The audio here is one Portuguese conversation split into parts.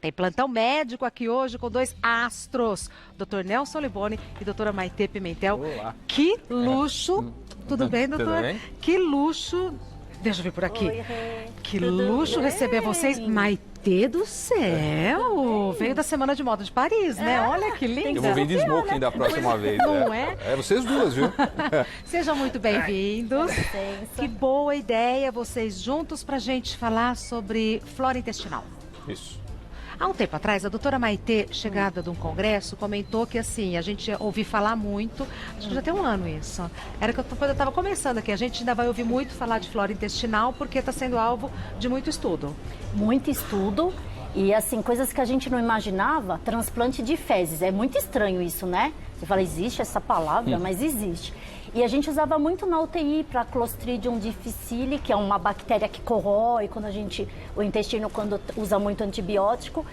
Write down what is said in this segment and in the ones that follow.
Tem plantão médico aqui hoje com dois astros, Dr. Nelson Liboni e doutora Maitê Pimentel. Olá. Que luxo! Tudo bem, doutor? Tudo bem? Que luxo! Deixa eu vir por aqui. Oi, que tudo luxo bem? receber vocês. Maitê do céu! Veio da Semana de Moda de Paris, né? Olha que linda. Eu vou vir de smoking da próxima vez. Não é? É vocês duas, viu? Sejam muito bem-vindos. Licença. Que boa ideia vocês juntos pra gente falar sobre flora intestinal. Isso. Há um tempo atrás, a doutora Maitê, chegada de um congresso, comentou que assim, a gente ouviu falar muito, acho que já tem um ano isso. Era quando eu estava começando aqui, a gente ainda vai ouvir muito falar de flora intestinal, porque está sendo alvo de muito estudo. Muito estudo e assim, coisas que a gente não imaginava, transplante de fezes. É muito estranho isso, né? Você fala, existe essa palavra, mas existe. E a gente usava muito na UTI para Clostridium difficile, que é uma bactéria que corrói quando o intestino quando usa muito antibiótico.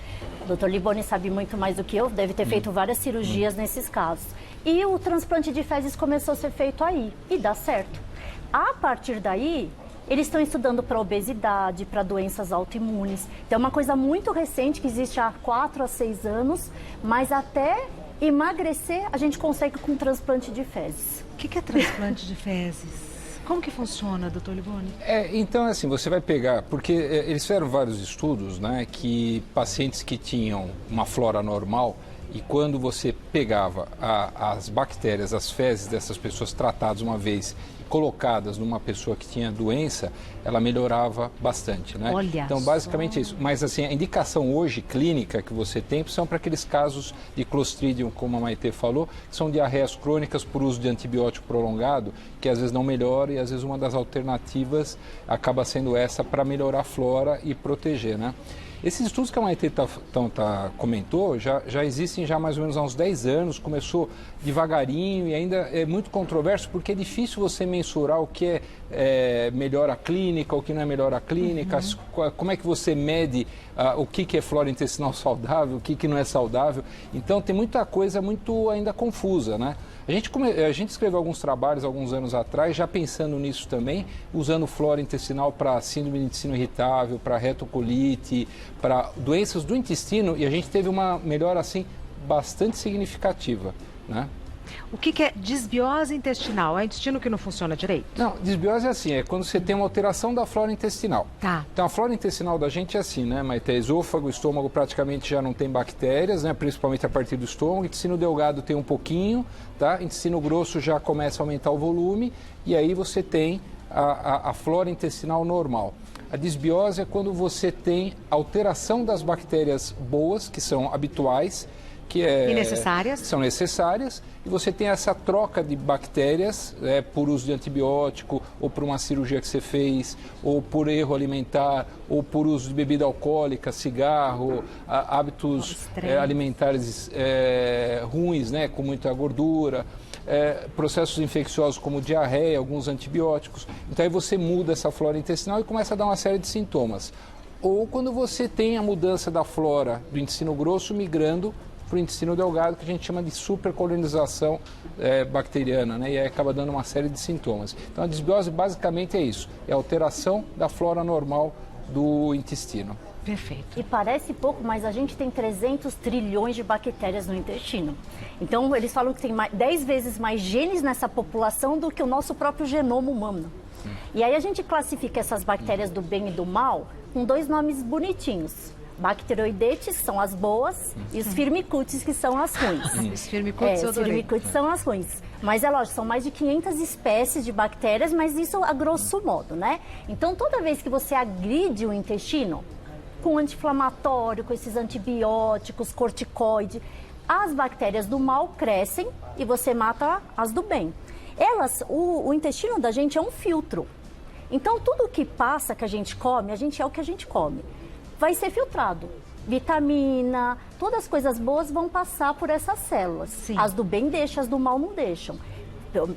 O Dr. Liboni sabe muito mais do que eu, deve ter feito várias cirurgias nesses casos. E o transplante de fezes começou a ser feito aí, e dá certo. A partir daí, eles estão estudando para obesidade, para doenças autoimunes. Então é uma coisa muito recente, que existe há 4 a 6 anos, mas até emagrecer a gente consegue com transplante de fezes. O que é transplante de fezes? Como que funciona, doutor Liboni? Então, assim, você vai pegar, porque eles fizeram vários estudos, né, que pacientes que tinham uma flora normal, e quando você pegava as bactérias, as fezes dessas pessoas tratadas uma vez, colocadas numa pessoa que tinha doença, ela melhorava bastante, né? Olha então, basicamente é isso. Mas, assim, a indicação hoje clínica que você tem são para aqueles casos de Clostridium, como a Maitê falou, que são diarreias crônicas por uso de antibiótico prolongado, que às vezes não melhora e às vezes uma das alternativas acaba sendo essa para melhorar a flora e proteger, né? Esses estudos que a Maitê comentou já existem já mais ou menos há uns 10 anos, começou devagarinho e ainda é muito controverso porque é difícil você mensurar o que é melhora clínica, o que não é melhora clínica, como é que você mede o que é flora intestinal saudável, o que não é saudável. Então tem muita coisa muito ainda confusa, né? A gente escreveu alguns trabalhos alguns anos atrás, já pensando nisso também, usando flora intestinal para síndrome de intestino irritável, para retocolite, para doenças do intestino, e a gente teve uma melhora assim bastante significativa, né? O que é desbiose intestinal? É o intestino que não funciona direito? Não, desbiose é assim, é quando você tem uma alteração da flora intestinal. Tá. Então a flora intestinal da gente é assim, né? Mas tem esôfago, estômago praticamente já não tem bactérias, né? Principalmente a partir do estômago. Intestino delgado tem um pouquinho, tá? Intestino grosso já começa a aumentar o volume e aí você tem a flora intestinal normal. A desbiose é quando você tem alteração das bactérias boas, que são habituais, E necessárias? São necessárias, e você tem essa troca de bactérias por uso de antibiótico, ou por uma cirurgia que você fez, ou por erro alimentar, ou por uso de bebida alcoólica, cigarro, hábitos alimentares ruins, né, com muita gordura, processos infecciosos como diarreia, alguns antibióticos. Então aí você muda essa flora intestinal e começa a dar uma série de sintomas. Ou quando você tem a mudança da flora do intestino grosso migrando para o intestino delgado, que a gente chama de supercolonização bacteriana, né? E aí acaba dando uma série de sintomas. Então a desbiose basicamente é isso, é a alteração da flora normal do intestino. Perfeito. E parece pouco, mas a gente tem 300 trilhões de bactérias no intestino. Então eles falam que tem 10 vezes mais genes nessa população do que o nosso próprio genoma humano. E aí a gente classifica essas bactérias do bem e do mal com 2 nomes bonitinhos. Bacteroidetes, que são as boas, e os firmicutes, que são as ruins. Os firmicutes eu os adorei. firmicutes são as ruins. Mas é lógico, são mais de 500 espécies de bactérias, mas isso a grosso modo, né? Então, toda vez que você agride o intestino, com anti-inflamatório, com esses antibióticos, corticoide, as bactérias do mal crescem e você mata as do bem. O intestino da gente é um filtro. Então, tudo que passa, que a gente come, é o que a gente come. Vai ser filtrado. Vitamina, todas as coisas boas vão passar por essas células. Sim. As do bem deixam, as do mal não deixam.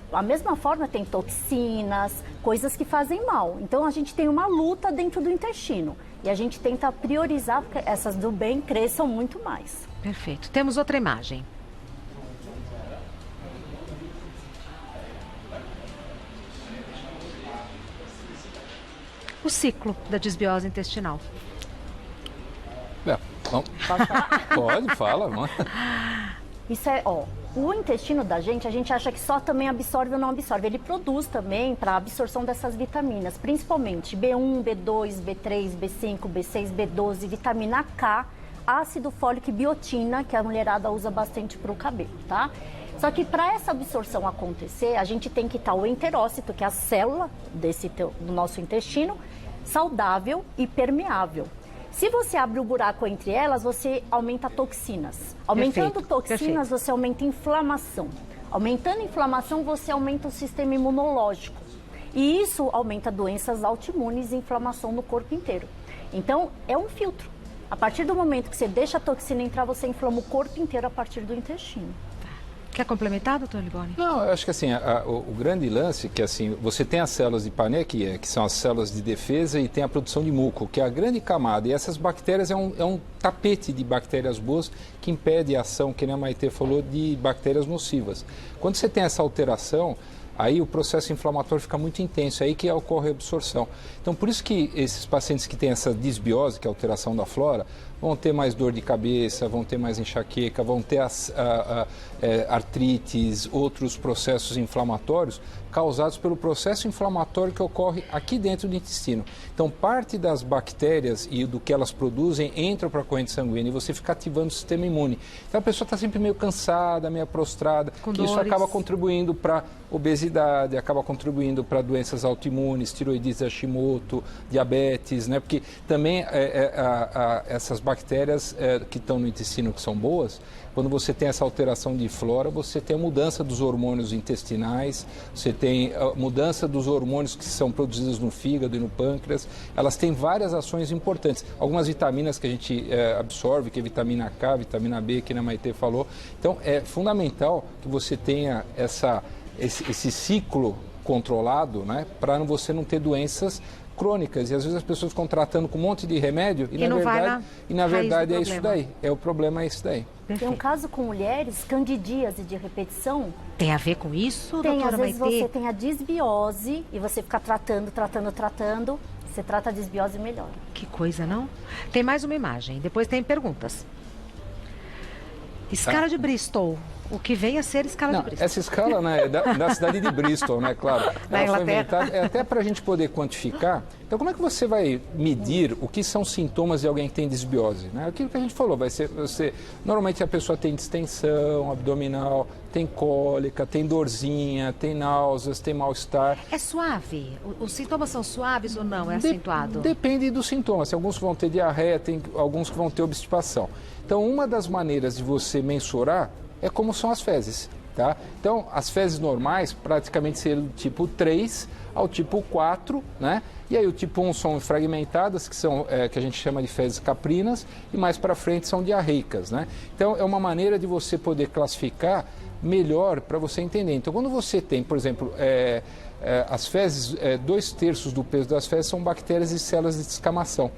Da mesma forma, tem toxinas, coisas que fazem mal. Então, a gente tem uma luta dentro do intestino. E a gente tenta priorizar, porque essas do bem cresçam muito mais. Perfeito. Temos outra imagem. O ciclo da desbiose intestinal. Vamos. Posso falar? Pode, fala. Vamos. Isso é, o intestino da gente, a gente acha que só também absorve ou não absorve. Ele produz também para a absorção dessas vitaminas, principalmente B1, B2, B3, B5, B6, B12, vitamina K, ácido fólico e biotina, que a mulherada usa bastante para o cabelo, tá? Só que para essa absorção acontecer, a gente tem que estar o enterócito, que é a célula do nosso intestino, saudável e permeável. Se você abre o buraco entre elas, você aumenta toxinas. Aumentando toxinas, você aumenta inflamação. Aumentando inflamação, você aumenta o sistema imunológico. E isso aumenta doenças autoimunes e inflamação no corpo inteiro. Então, é um filtro. A partir do momento que você deixa a toxina entrar, você inflama o corpo inteiro a partir do intestino. Quer complementar, doutor Liboni? Não, eu acho que assim, o grande lance é que assim, você tem as células de Panet, que são as células de defesa, e tem a produção de muco, que é a grande camada. E essas bactérias é um tapete de bactérias boas que impede a ação, que nem a Maitê falou, de bactérias nocivas. Quando você tem essa alteração, aí o processo inflamatório fica muito intenso, aí que ocorre a absorção. Então, por isso que esses pacientes que têm essa disbiose, que é a alteração da flora, vão ter mais dor de cabeça, vão ter mais enxaqueca, vão ter artrites, outros processos inflamatórios causados pelo processo inflamatório que ocorre aqui dentro do intestino. Então, parte das bactérias e do que elas produzem entra para a corrente sanguínea e você fica ativando o sistema imune. Então, a pessoa está sempre meio cansada, meio prostrada, e isso acaba contribuindo para obesidade, acaba contribuindo para doenças autoimunes, tiroidite Hashimoto, diabetes, né? Porque também essas bactérias que estão no intestino, que são boas, quando você tem essa alteração de flora, você tem a mudança dos hormônios intestinais, você tem a mudança dos hormônios que são produzidos no fígado e no pâncreas. Elas têm várias ações importantes. Algumas vitaminas que a gente absorve, que é vitamina K, vitamina B, que a Maitê falou. Então, é fundamental que você tenha esse ciclo controlado, né, para você não ter doenças crônicas, e às vezes as pessoas ficam tratando com um monte de remédio e na verdade é isso daí, o problema é isso daí. Perfeito. Tem um caso com mulheres, candidíase de repetição. Tem a ver com isso, Tem, doutora às vezes Maitê? você tem a disbiose e você fica tratando, você trata a disbiose e melhora. Que coisa, não? Tem mais uma imagem, depois tem perguntas. Escala de Bristol. O que vem a ser escala de Bristol? Essa escala, né, é da cidade de Bristol, né, claro. Na Inglaterra. Foi inventada, até para a gente poder quantificar. Então, como é que você vai medir o que são sintomas de alguém que tem disbiose? Né? Aquilo que a gente falou, normalmente a pessoa tem distensão abdominal, tem cólica, tem dorzinha, tem náuseas, tem mal-estar. É suave? Os sintomas são suaves ou não? É acentuado? Depende dos sintomas. Alguns vão ter diarreia, tem alguns que vão ter obstipação. Então, uma das maneiras de você mensurar é como são as fezes, tá? Então, as fezes normais praticamente seriam do tipo 3 ao tipo 4, né? E aí o tipo 1 são fragmentadas, que são que a gente chama de fezes caprinas, e mais para frente são diarreicas, né? Então, é uma maneira de você poder classificar melhor para você entender. Então, quando você tem, por exemplo, as fezes, 2/3 do peso das fezes são bactérias e células de descamação.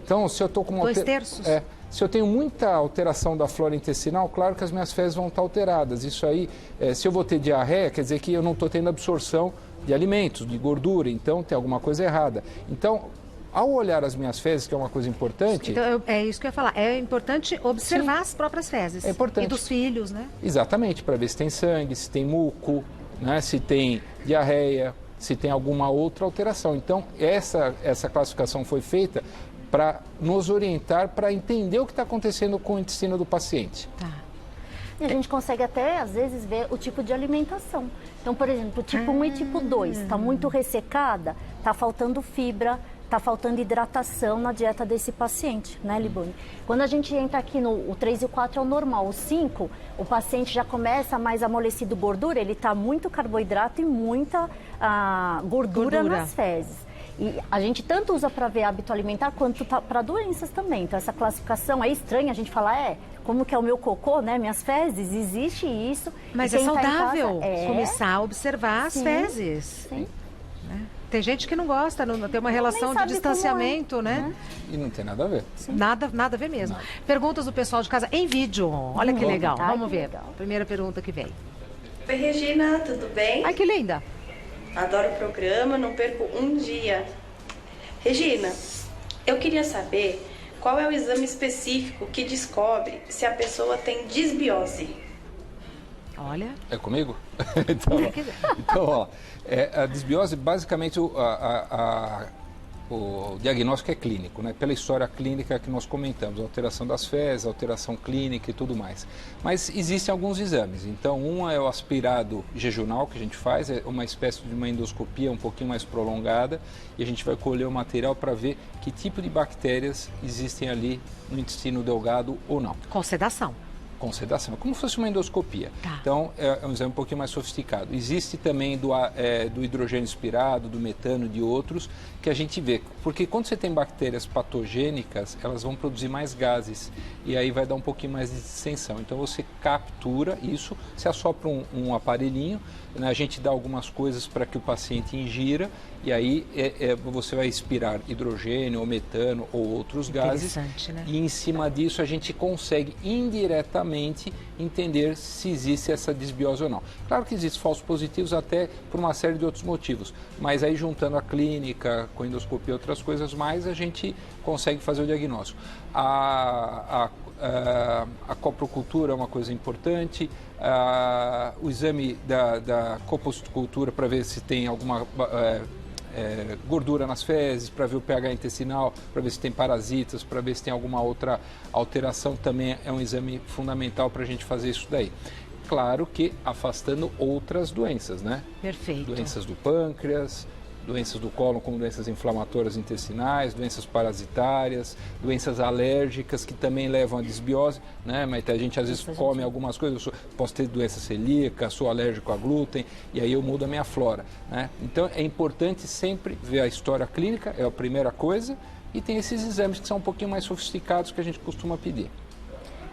Então, se eu estou com uma... 2/3? Se eu tenho muita alteração da flora intestinal, claro que as minhas fezes vão estar alteradas. Isso aí, se eu vou ter diarreia, quer dizer que eu não estou tendo absorção de alimentos, de gordura, então tem alguma coisa errada. Então, ao olhar as minhas fezes, que é uma coisa importante... Então, é isso que eu ia falar. É importante observar as próprias fezes. É importante. E dos filhos, né? Exatamente, para ver se tem sangue, se tem muco, né, se tem diarreia, se tem alguma outra alteração. Então, essa classificação foi feita para nos orientar, para entender o que está acontecendo com o intestino do paciente. Tá. E a gente consegue até, às vezes, ver o tipo de alimentação. Então, por exemplo, tipo 1 e tipo 2, está muito ressecada, está faltando fibra, está faltando hidratação na dieta desse paciente, né, Liboni? Quando a gente entra aqui o 3 e o 4 é o normal, o 5, o paciente já começa mais amolecido gordura, ele está muito carboidrato e muita gordura nas fezes. E a gente tanto usa para ver hábito alimentar quanto para doenças também. Então, essa classificação é estranha a gente falar, como que é o meu cocô, né? Minhas fezes, existe isso. Mas é saudável começar a observar as fezes. Sim. Né? Tem gente que não gosta, não tem uma relação de distanciamento, né? E não tem nada a ver. Nada a ver mesmo. Nada. Perguntas do pessoal de casa em vídeo. Olha que legal. Vamos ver. Legal. Primeira pergunta que vem. Oi, Regina, tudo bem? Ai, que linda. Adoro o programa, não perco um dia. Regina, eu queria saber qual é o exame específico que descobre se a pessoa tem disbiose? Olha. É comigo? Então, ó, a disbiose, basicamente, o diagnóstico é clínico, né? Pela história clínica que nós comentamos, alteração das fezes, alteração clínica e tudo mais. Mas existem alguns exames. Então, um é o aspirado jejunal que a gente faz, é uma espécie de uma endoscopia um pouquinho mais prolongada, e a gente vai colher o material para ver que tipo de bactérias existem ali no intestino delgado ou não. Com sedação. Com sedação, como se fosse uma endoscopia. Tá. Então, é um exame um pouquinho mais sofisticado. Existe também do hidrogênio expirado, do metano, de outros, que a gente vê. Porque quando você tem bactérias patogênicas, elas vão produzir mais gases. E aí vai dar um pouquinho mais de distensão. Então, você captura isso, se assopra um aparelhinho, né, a gente dá algumas coisas para que o paciente ingira, e aí você vai expirar hidrogênio ou metano ou outros gases. Interessante, né? E em cima disso a gente consegue indiretamente entender se existe essa disbiose ou não. Claro que existem falsos positivos até por uma série de outros motivos, mas aí juntando a clínica, com endoscopia e outras coisas mais, a gente consegue fazer o diagnóstico. A coprocultura é uma coisa importante, o exame da coposticultura para ver se tem alguma gordura nas fezes, para ver o pH intestinal, para ver se tem parasitas, para ver se tem alguma outra alteração, também é um exame fundamental para a gente fazer isso daí. Claro que afastando outras doenças, né? Perfeito. Doenças do pâncreas, doenças do cólon como doenças inflamatórias intestinais, doenças parasitárias, doenças alérgicas que também levam à disbiose, né? Mas a gente às vezes come algumas coisas, posso ter doença celíaca, sou alérgico a glúten, e aí eu mudo a minha flora, né? Então é importante sempre ver a história clínica, é a primeira coisa, e tem esses exames que são um pouquinho mais sofisticados que a gente costuma pedir.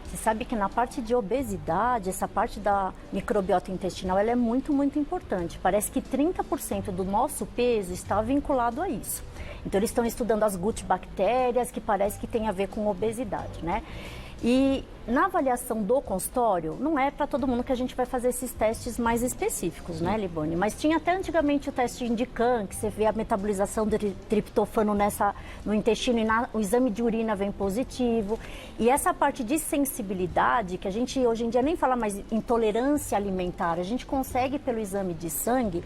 Você sabe que na parte de obesidade, essa parte da microbiota intestinal, ela é muito, muito importante. Parece que 30% do nosso peso está vinculado a isso. Então, eles estão estudando as gut bactérias, que parece que tem a ver com obesidade, né? E na avaliação do consultório, não é para todo mundo que a gente vai fazer esses testes mais específicos, né, Liboni? Mas tinha até antigamente o teste Indican, que você vê a metabolização do triptofano no intestino e o exame de urina vem positivo. E essa parte de sensibilidade, que a gente hoje em dia nem fala mais intolerância alimentar, a gente consegue pelo exame de sangue.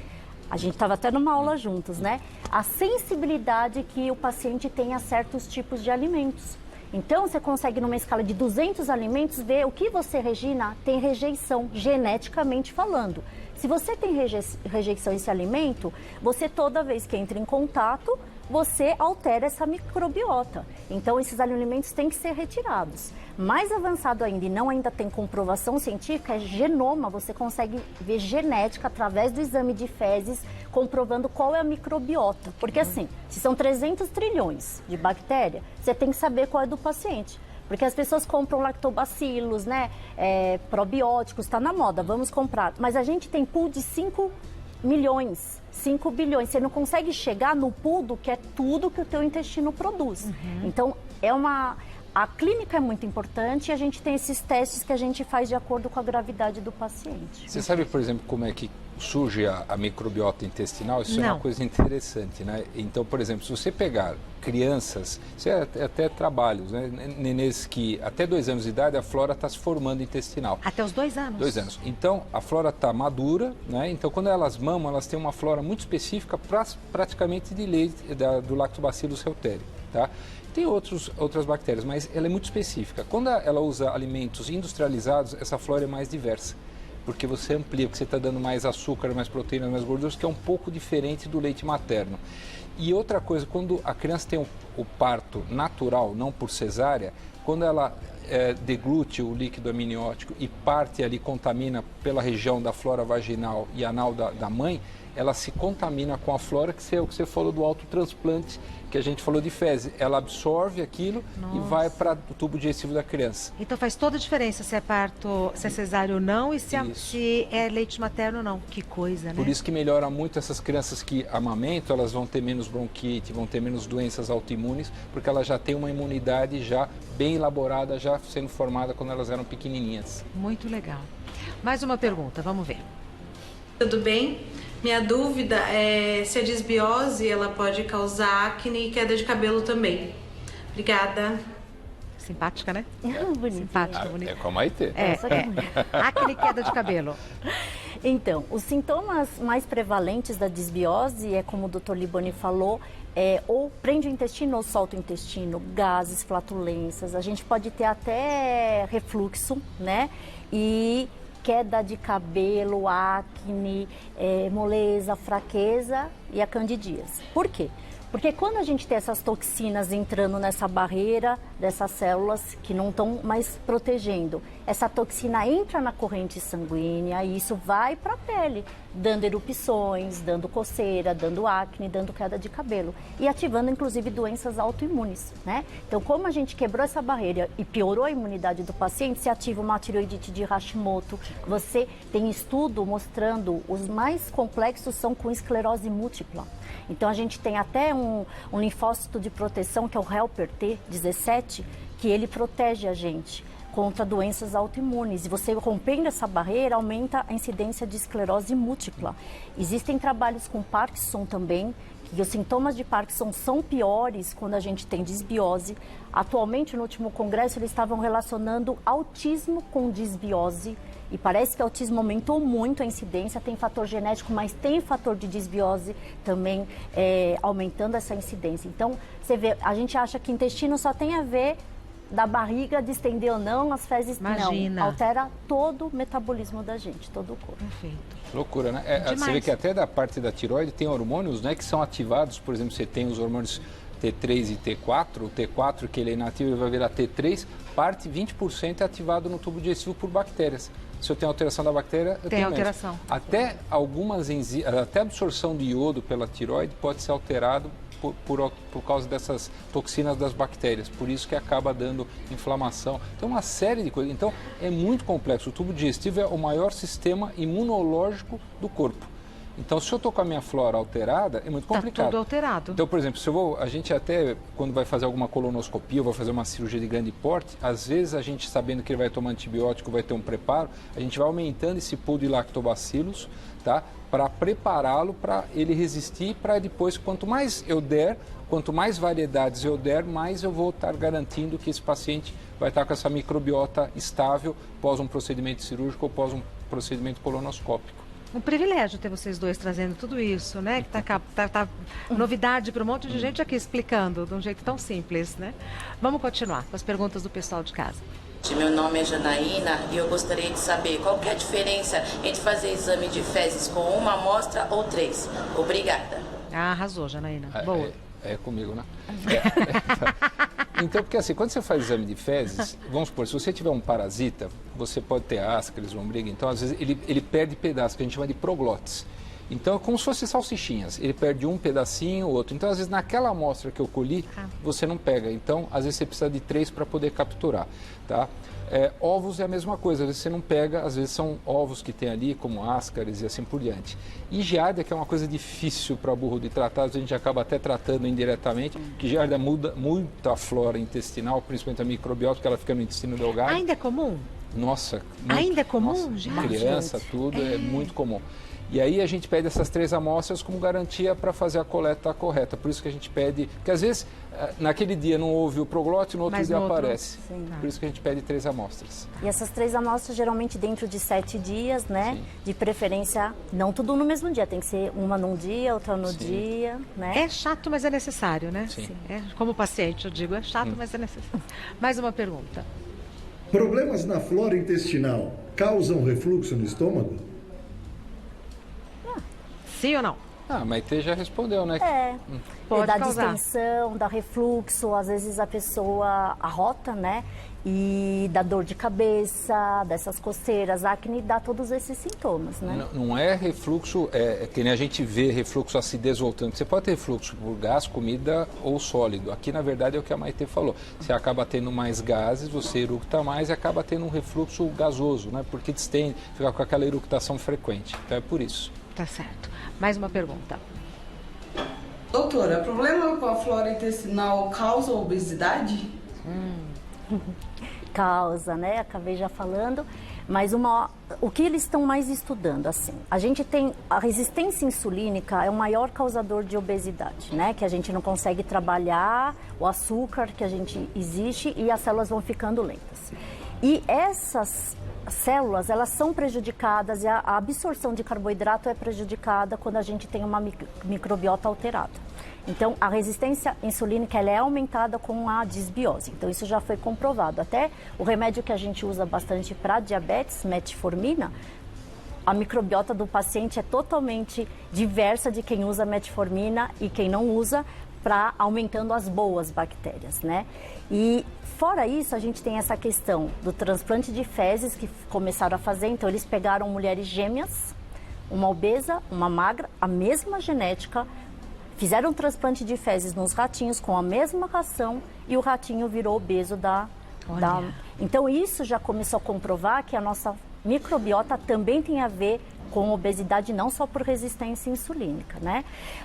A gente estava até numa aula juntos, né? A sensibilidade que o paciente tem a certos tipos de alimentos. Então, você consegue, numa escala de 200 alimentos, ver o que você, Regina, tem rejeição, geneticamente falando. Se você tem rejeição a esse alimento, você, toda vez que entra em contato, você altera essa microbiota. Então, esses alimentos têm que ser retirados. Mais avançado ainda, e não ainda tem comprovação científica, é genoma. Você consegue ver genética através do exame de fezes, comprovando qual é a microbiota. Porque assim, se são 300 trilhões de bactérias, você tem que saber qual é do paciente. Porque as pessoas compram lactobacilos, né? Probióticos, está na moda, vamos comprar. Mas a gente tem pool de 5 milhões, 5 bilhões. Você não consegue chegar no pool que é tudo que o teu intestino produz. Então, a clínica é muito importante e a gente tem esses testes que a gente faz de acordo com a gravidade do paciente. Você sabe, por exemplo, como é que surge a microbiota intestinal? Isso é uma coisa interessante, né? Então, por exemplo, se você pegar crianças, isso é até trabalhos, né? Nenês que até 2 anos de idade a flora está se formando intestinal. Até os 2 anos? 2 anos. Então, a flora está madura, né? Então, quando elas mamam, elas têm uma flora muito específica praticamente de leite, do Lactobacillus reuteri, tá? Tem outras bactérias, mas ela é muito específica. Quando ela usa alimentos industrializados, essa flora é mais diversa, porque você amplia, porque você está dando mais açúcar, mais proteína, mais gorduras, que é um pouco diferente do leite materno. E outra coisa, quando a criança tem o parto natural, não por cesárea, quando ela deglute o líquido amniótico e parte ali, contamina pela região da flora vaginal e anal da mãe, ela se contamina com a flora, que é o que você falou do autotransplante, que a gente falou de fezes. Ela absorve aquilo e vai para o tubo digestivo da criança. Então faz toda a diferença se é parto, se é cesárea ou não e se é leite materno ou não. Que coisa, né? Por isso que melhora muito essas crianças que amamentam, elas vão ter menos bronquite, vão ter menos doenças autoimunes, porque elas já têm uma imunidade já bem elaborada, já sendo formada quando elas eram pequenininhas. Muito legal. Mais uma pergunta, vamos ver. Tudo bem? Minha dúvida é se a disbiose ela pode causar acne e queda de cabelo também. Obrigada. Simpática, né? Bonitinha. Simpática, bonita. É com a Maitê. Acne e queda de cabelo. Então, os sintomas mais prevalentes da disbiose é, como o Dr. Liboni falou, ou prende o intestino ou solta o intestino, gases, flatulências. A gente pode ter até refluxo, né? E queda de cabelo, acne, moleza, fraqueza e a candidíase. Por quê? Porque quando a gente tem essas toxinas entrando nessa barreira dessas células que não estão mais protegendo, essa toxina entra na corrente sanguínea e isso vai para a pele, dando erupções, dando coceira, dando acne, dando queda de cabelo e ativando inclusive doenças autoimunes, né? Então, como a gente quebrou essa barreira e piorou a imunidade do paciente, se ativa uma tireoidite de Hashimoto. Você tem estudo mostrando os mais complexos são com esclerose múltipla. Então, a gente tem até um linfócito de proteção, que é o helper T17, que ele protege a gente contra doenças autoimunes. E você rompendo essa barreira, aumenta a incidência de esclerose múltipla. Existem trabalhos com Parkinson também, que os sintomas de Parkinson são piores quando a gente tem disbiose. Atualmente, no último congresso, eles estavam relacionando autismo com disbiose. E parece que o autismo aumentou muito a incidência, tem fator genético, mas tem fator de disbiose também aumentando essa incidência. Então, você vê, a gente acha que intestino só tem a ver da barriga distender ou não, as fezes Imagina. não. Altera todo o metabolismo da gente, todo o corpo. Perfeito. Loucura, né? Você vê que até da parte da tireoide tem hormônios, né, que são ativados. Por exemplo, você tem os hormônios T3 e T4. O T4, que ele é inativo, ele vai virar T3. Parte 20% é ativado no tubo digestivo por bactérias. Se eu tenho alteração da bactéria, eu tenho alteração. menos. Até algumas até a absorção de iodo pela tireoide pode ser alterado por causa dessas toxinas das bactérias. Por isso que acaba dando inflamação. Então, uma série de coisas. Então, é muito complexo. O tubo digestivo é o maior sistema imunológico do corpo. Então, se eu estou com a minha flora alterada, é muito complicado. Está tudo alterado. Então, por exemplo, a gente até, quando vai fazer alguma colonoscopia ou vai fazer uma cirurgia de grande porte, às vezes a gente, sabendo que ele vai tomar antibiótico, vai ter um preparo, a gente vai aumentando esse pool de lactobacilos, tá? Para prepará-lo para ele resistir, para depois, quanto mais eu der, quanto mais variedades eu der, mais eu vou estar garantindo que esse paciente vai estar com essa microbiota estável pós um procedimento cirúrgico ou pós um procedimento colonoscópico. Um privilégio ter vocês dois trazendo tudo isso, né? Que tá novidade para um monte de gente aqui explicando de um jeito tão simples, né? Vamos continuar com as perguntas do pessoal de casa. Meu nome é Janaína e eu gostaria de saber qual que é a diferença entre fazer exame de fezes com uma amostra ou 3. Obrigada. Ah, arrasou, Janaína. Boa. É comigo, né? Então, porque assim, quando você faz exame de fezes, vamos supor, se você tiver um parasita, você pode ter ascaris, lombriga, então às vezes ele perde pedaços, que a gente chama de proglotes. Então é como se fossem salsichinhas, ele perde um pedacinho, outro. Então às vezes naquela amostra que eu colhi, você não pega. Então às vezes você precisa de 3 para poder capturar, tá? Ovos é a mesma coisa, às vezes você não pega, às vezes são ovos que tem ali, como ascaris e assim por diante. E giardia, que é uma coisa difícil para burro de tratar, às vezes a gente acaba até tratando indiretamente, que giardia muda muito a flora intestinal, principalmente a microbiota, porque ela fica no intestino delgado. Ainda é comum? Nossa. Muito, ainda é comum? Nossa, criança, tudo, é muito comum. E aí a gente pede essas 3 amostras como garantia para fazer a coleta correta. Por isso que a gente pede, porque às vezes naquele dia não houve o proglote, no outro dia aparece. Sim. Por isso que a gente pede 3 amostras. E essas 3 amostras geralmente dentro de 7 dias, né? Sim. De preferência, não tudo no mesmo dia, tem que ser uma num dia, outra no dia, né? É chato, mas é necessário, né? Sim. Como paciente, eu digo, é chato, mas é necessário. Mais uma pergunta. Problemas na flora intestinal causam refluxo no estômago? Sim ou não? Ah, mas Maitê já respondeu, né? Pode dá causar. distensão, dá refluxo, às vezes a pessoa arrota, né? E dá dor de cabeça, dessas coceiras, acne, dá todos esses sintomas, né? Não é refluxo, que nem a gente vê refluxo acidez voltante. Você pode ter refluxo por gás, comida ou sólido. Aqui, na verdade, é o que a Maitê falou. Você acaba tendo mais gases, você eructa mais e acaba tendo um refluxo gasoso, né? Porque distende, fica com aquela eructação frequente. Então é por isso. Tá certo. Mais uma pergunta. Doutora, problema com a flora intestinal causa obesidade? Causa, né? Acabei já falando. Mas o que eles estão mais estudando, assim, a gente tem a resistência insulínica é o maior causador de obesidade, né? Que a gente não consegue trabalhar o açúcar que a gente existe e as células vão ficando lentas. E essas células, elas são prejudicadas e a absorção de carboidrato é prejudicada quando a gente tem uma microbiota alterada. Então, a resistência insulínica ela é aumentada com a disbiose. Então, isso já foi comprovado. Até o remédio que a gente usa bastante para diabetes, metformina, a microbiota do paciente é totalmente diversa de quem usa metformina e quem não usa, para aumentando as boas bactérias, né? E fora isso, a gente tem essa questão do transplante de fezes que começaram a fazer. Então, eles pegaram mulheres gêmeas, uma obesa, uma magra, a mesma genética, fizeram um transplante de fezes nos ratinhos com a mesma ração e o ratinho virou obeso Então, isso já começou a comprovar que a nossa microbiota também tem a ver com obesidade, não só por resistência insulínica, né?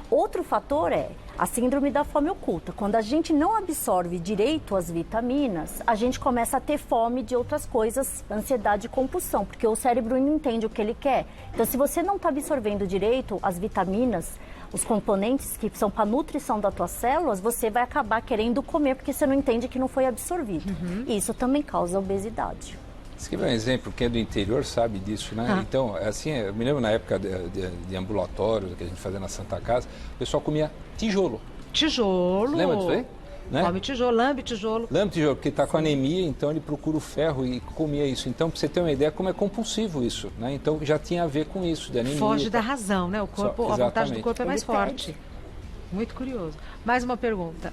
Outro fator é a síndrome da fome oculta. Quando a gente não absorve direito as vitaminas, a gente começa a ter fome de outras coisas, ansiedade e compulsão, porque o cérebro não entende o que ele quer. Então, se você não está absorvendo direito as vitaminas, os componentes que são para a nutrição das tuas células, você vai acabar querendo comer, porque você não entende que não foi absorvido. E isso também causa obesidade. Esse aqui é um exemplo, quem é do interior sabe disso, né? Então, assim, eu me lembro na época de ambulatórios que a gente fazia na Santa Casa, o pessoal comia tijolo. Tijolo? Lembra disso aí? Né? Come tijolo, lambe tijolo. Lambe tijolo, porque está com anemia, então ele procura o ferro e comia isso. Então, para você ter uma ideia como é compulsivo isso, né? Então, já tinha a ver com isso, de anemia. Foge da razão, né? O corpo, a vontade do corpo é mais forte. Muito curioso. Mais uma pergunta.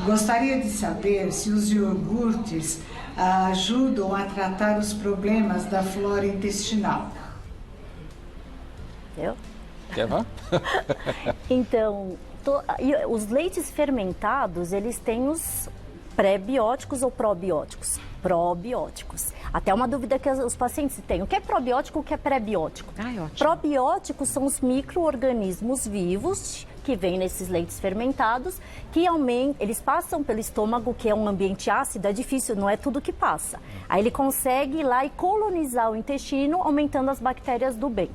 Gostaria de saber se os iogurtes ajudam a tratar os problemas da flora intestinal. Eu? Quer ver? Então, os leites fermentados, eles têm os pré-bióticos ou probióticos? Probióticos. Até uma dúvida que os pacientes têm. O que é probiótico e o que é pré-biótico? Probióticos são os micro-organismos vivos que vêm nesses leites fermentados, que eles passam pelo estômago, que é um ambiente ácido, é difícil, não é tudo que passa. Aí ele consegue ir lá e colonizar o intestino, aumentando as bactérias do bem.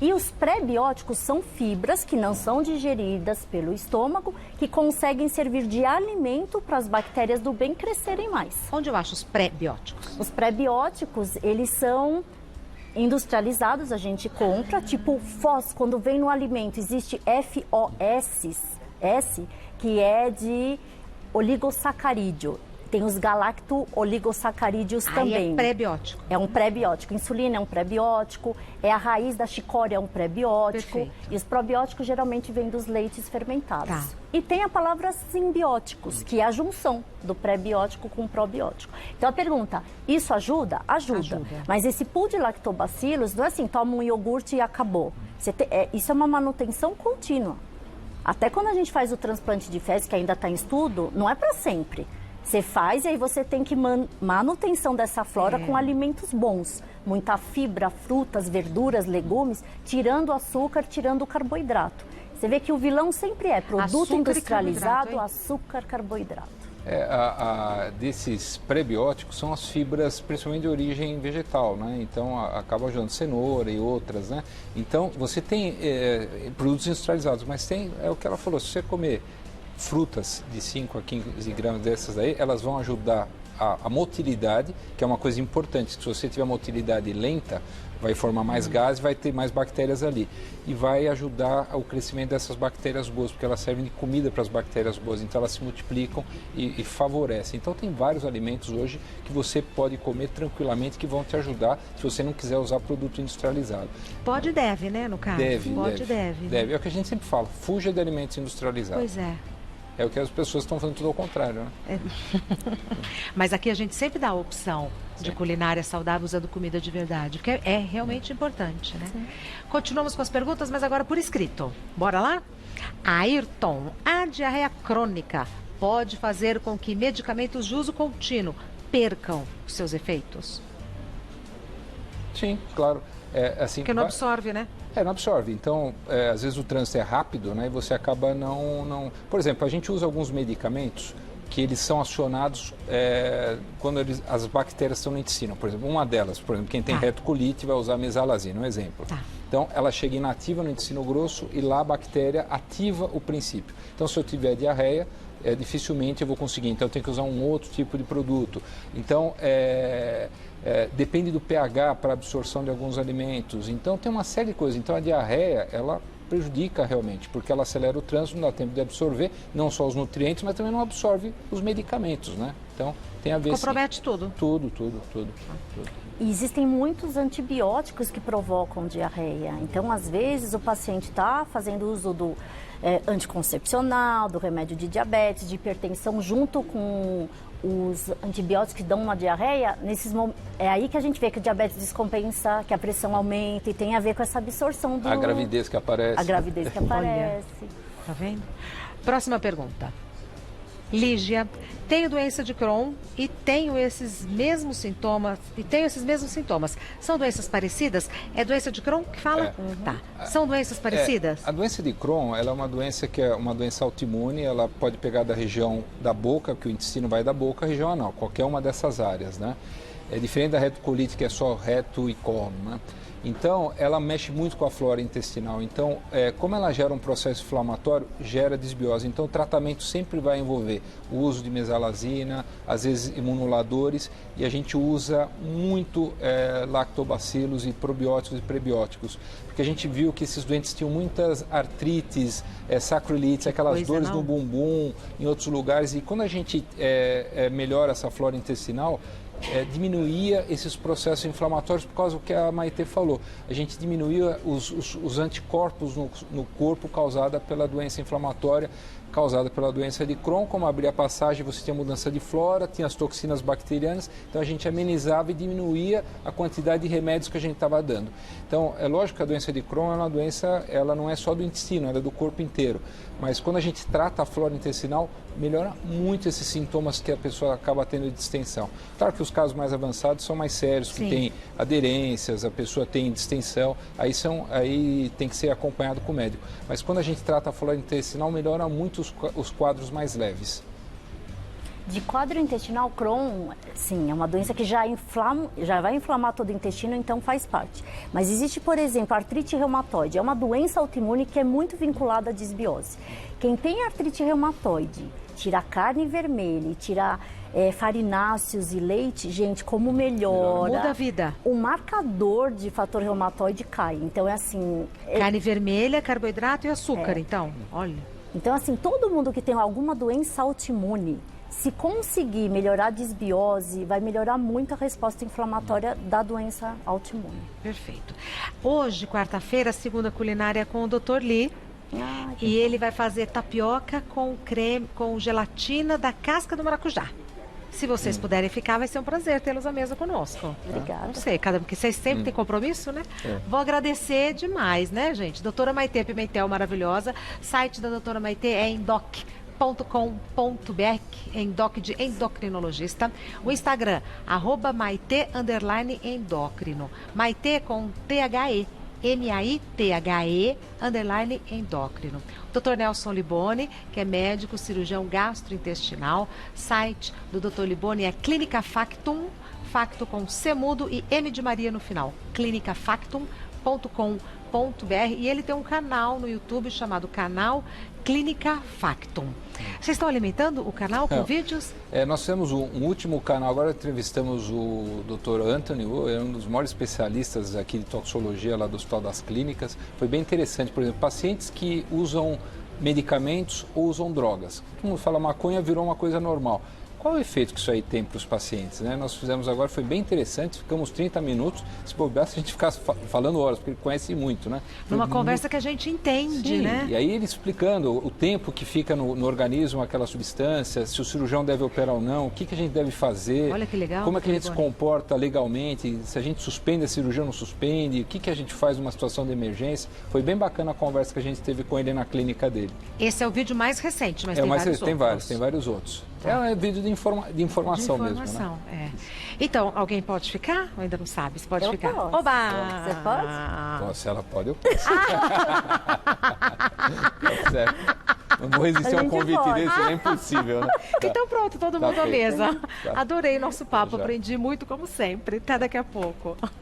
E os pré-bióticos são fibras que não são digeridas pelo estômago, que conseguem servir de alimento para as bactérias do bem crescerem mais. Onde eu acho os pré-bióticos? Os pré-bióticos, eles são industrializados, a gente compra, tipo FOS, quando vem no alimento, existe FOS, que é de oligosacarídeo. Tem os galacto-oligosacarídeos também. É pré-biótico. É um pré-biótico. Insulina é um pré-biótico, é a raiz da chicória, é um pré-biótico. Perfeito. E os probióticos geralmente vêm dos leites fermentados. Tá. E tem a palavra simbióticos, que é a junção do pré-biótico com o probiótico. Então a pergunta, isso ajuda? Ajuda. Mas esse pool de lactobacilos não é assim, toma um iogurte e acabou. Isso é uma manutenção contínua. Até quando a gente faz o transplante de fezes, que ainda está em estudo, não é para sempre. Você faz e aí você tem que manutenção dessa flora com alimentos bons. Muita fibra, frutas, verduras, legumes, tirando o açúcar, tirando o carboidrato. Você vê que o vilão sempre é produto Açúcar industrializado, açúcar, carboidrato. Desses prebióticos são as fibras, principalmente de origem vegetal, né? Então acaba ajudando cenoura e outras, né? Então você tem produtos industrializados, mas tem, é o que ela falou, se você comer frutas de 5 a 15 gramas dessas aí, elas vão ajudar a motilidade, que é uma coisa importante. Se você tiver motilidade lenta, vai formar mais gases, vai ter mais bactérias ali. E vai ajudar o crescimento dessas bactérias boas, porque elas servem de comida para as bactérias boas, então elas se multiplicam e favorecem. Então tem vários alimentos hoje que você pode comer tranquilamente, que vão te ajudar, se você não quiser usar produto industrializado. Pode e deve, né, no caso? Deve. Deve. É o que a gente sempre fala, fuja de alimentos industrializados. Pois é. É o que as pessoas estão fazendo tudo ao contrário, né? Mas aqui a gente sempre dá a opção de culinária saudável usando comida de verdade, porque é realmente importante, né? Sim. Continuamos com as perguntas, mas agora por escrito. Bora lá? Ayrton, a diarreia crônica pode fazer com que medicamentos de uso contínuo percam os seus efeitos? Sim, claro. Porque não absorve, né? Não absorve. Então, às vezes o trânsito é rápido, né? E você acaba não... Por exemplo, a gente usa alguns medicamentos que eles são acionados quando as bactérias estão no intestino. Por exemplo, uma delas, por exemplo, quem tem retocolite vai usar mesalazina, um exemplo. Então, ela chega inativa no intestino grosso e lá a bactéria ativa o princípio. Então, se eu tiver diarreia, dificilmente eu vou conseguir. Então, eu tenho que usar um outro tipo de produto. Então, depende do pH para absorção de alguns alimentos. Então, tem uma série de coisas. Então, a diarreia, ela prejudica realmente, porque ela acelera o trânsito, não dá tempo de absorver, não só os nutrientes, mas também não absorve os medicamentos, né? Então, tem a ver... Compromete tudo. Tudo. E existem muitos antibióticos que provocam diarreia. Então, às vezes, o paciente está fazendo uso do anticoncepcional, do remédio de diabetes, de hipertensão, junto com os antibióticos que dão uma diarreia. É aí que a gente vê que o diabetes descompensa, que a pressão aumenta e tem a ver com essa absorção do... A gravidez que aparece. A gravidez que aparece. Tá vendo? Próxima pergunta. Lígia, tenho doença de Crohn e tenho esses mesmos sintomas. São doenças parecidas? É doença de Crohn que fala? Tá. São doenças parecidas? A doença de Crohn, ela é uma doença que é uma doença autoimune, ela pode pegar da região da boca, que o intestino vai da boca, a região anal, qualquer uma dessas áreas, né? É diferente da retocolite, que é só reto e colo, né? Então, ela mexe muito com a flora intestinal. Então, como ela gera um processo inflamatório, gera desbiose. Então, o tratamento sempre vai envolver o uso de mesalazina, às vezes imunoladores, e a gente usa muito lactobacilos e probióticos e prebióticos. Porque a gente viu que esses doentes tinham muitas artrites, sacroilites, aquelas dores no bumbum, em outros lugares. E quando a gente melhora essa flora intestinal, diminuía esses processos inflamatórios por causa do que a Maitê falou. A gente diminuía os anticorpos no corpo causada pela doença inflamatória, causada pela doença de Crohn. Como abria a passagem, você tinha mudança de flora, tinha as toxinas bacterianas, então a gente amenizava e diminuía a quantidade de remédios que a gente estava dando. Então, é lógico que a doença de Crohn é uma doença, ela não é só do intestino, ela é do corpo inteiro. Mas quando a gente trata a flora intestinal, melhora muito esses sintomas que a pessoa acaba tendo de distensão. Claro que os casos mais avançados são mais sérios, que tem aderências, a pessoa tem distensão, aí tem que ser acompanhado com o médico. Mas quando a gente trata a flora intestinal, melhora muito os quadros mais leves. De quadro intestinal, Crohn, sim, é uma doença que já vai inflamar todo o intestino, então faz parte. Mas existe, por exemplo, a artrite reumatoide. É uma doença autoimune que é muito vinculada à desbiose. Quem tem artrite reumatoide, tira carne vermelha e tira farináceos e leite, gente, como melhora. Muda a vida. O marcador de fator reumatoide cai. Então, é assim... Carne vermelha, carboidrato e açúcar, então. Olha. Então, assim, todo mundo que tem alguma doença autoimune, se conseguir melhorar a desbiose, vai melhorar muito a resposta inflamatória da doença autoimune. Perfeito. Hoje, quarta-feira, a segunda culinária com o Dr. Lee. E ele vai fazer tapioca com creme, com gelatina da casca do maracujá. Se vocês puderem ficar, vai ser um prazer tê-los à mesa conosco. Obrigada. Não sei, porque vocês sempre têm compromisso, né? Vou agradecer demais, né, gente? Doutora Maitê Pimentel, maravilhosa. Site da doutora Maitê é endoc.com.br, endoc de endocrinologista. O Instagram, @maite_endócrino. Maitê com THE. MAITHE _endócrino. Dr. Nelson Liboni, que é médico, cirurgião gastrointestinal. Site do Dr. Liboni é Clínica Factum, Facto com C mudo e M de Maria no final. clinicafactum.com.br, e ele tem um canal no YouTube chamado Canal Clínica Factum. Vocês estão alimentando o canal com vídeos? Nós temos um último canal, agora entrevistamos o Dr. Anthony, é um dos maiores especialistas aqui de toxicologia lá do Hospital das Clínicas. Foi bem interessante, por exemplo, pacientes que usam medicamentos ou usam drogas. Todo mundo fala maconha, virou uma coisa normal. Qual o efeito que isso aí tem para os pacientes, né? Nós fizemos agora, foi bem interessante, ficamos 30 minutos, se bobear, se a gente ficasse falando horas, porque ele conhece muito, né? Numa conversa que a gente entende, Sim, né? E aí ele explicando o tempo que fica no organismo aquela substância, se o cirurgião deve operar ou não, o que a gente deve fazer. Olha que legal. Como é que a gente se comporta legalmente, se a gente suspende a cirurgia ou não suspende, o que a gente faz numa situação de emergência. Foi bem bacana a conversa que a gente teve com ele na clínica dele. Esse é o vídeo mais recente, mas tem vários outros. Tem vários outros. É vídeo de informação mesmo, né? Então, alguém pode ficar? Ou ainda não sabe? Você pode ficar? Posso. Oba! Você pode? Se ela pode, eu posso. Não vou resistir a um convite desse, é impossível, né? Então pronto, todo Tá mundo à feito. mesa. Tá. Adorei nosso papo, Já. aprendi muito como sempre. Até daqui a pouco.